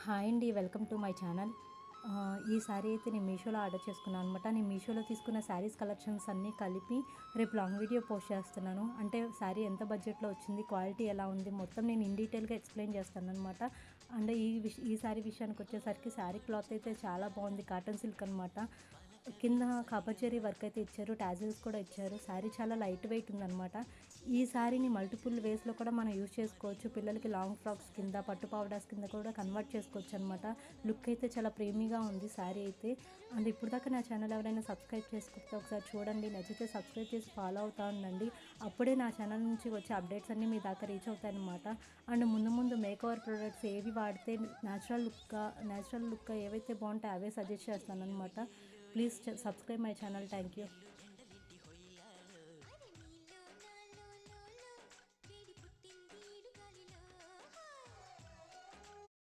Hi అండి. Welcome to my channel. ఈ శారీ అయితే నేను మీషోలో ఆర్డర్ చేసుకున్నాను అనమాట. నేను మీషోలో తీసుకున్న శారీస్ కలెక్షన్స్ అన్నీ కలిపి రేపు లాంగ్ వీడియో పోస్ట్ చేస్తున్నాను. అంటే శారీ ఎంత బడ్జెట్‌లో వచ్చింది, క్వాలిటీ ఎలా ఉంది, మొత్తం నేను ఇన్ డీటెయిల్‌గా ఎక్స్‌ప్లెయిన్ చేస్తాననమాట. అండ్ ఈ శారీ విషయానికి వచ్చేసరికి శారీ క్లాత్ అయితే చాలా బాగుంది. కాటన్ సిల్క్ అనమాట. కింద కబర్జరీ వర్క్ అయితే ఇచ్చారు. టాజిల్స్ కూడా ఇచ్చారు. శారీ చాలా లైట్ వెయిట్ ఉందనమాట. ఈ శారీని మల్టిపుల్ వేస్‌లో కూడా మనం యూజ్ చేసుకోవచ్చు. పిల్లలకి లాంగ్ ఫ్రాక్స్ కింద, పట్టు పావడాస్ కింద కూడా కన్వర్ట్ చేసుకోవచ్చు అనమాట. లుక్ అయితే చాలా ప్రీమీగా ఉంది శారీ అయితే. అండ్ ఇప్పుడు దాకా నా ఛానల్ ఎవరైనా సబ్స్క్రైబ్ చేసుకోకపోతే ఒకసారి చూడండి. నచ్చితే సబ్స్క్రైబ్ చేసి ఫాలో అవుతా ఉండండి. అప్పుడే నా ఛానల్ నుంచి వచ్చే అప్డేట్స్ అన్నీ మీ దాకా రీచ్ అవుతాయన్నమాట. అండ్ ముందు ముందు మేక్ ఓవర్ ప్రొడక్ట్స్ ఏవి వాడితే న్యాచురల్ లుక్‌గా ఏవైతే బాగుంటాయో అవే సజెస్ట్ చేస్తానన్నమాట. Please subscribe my channel. Thank you.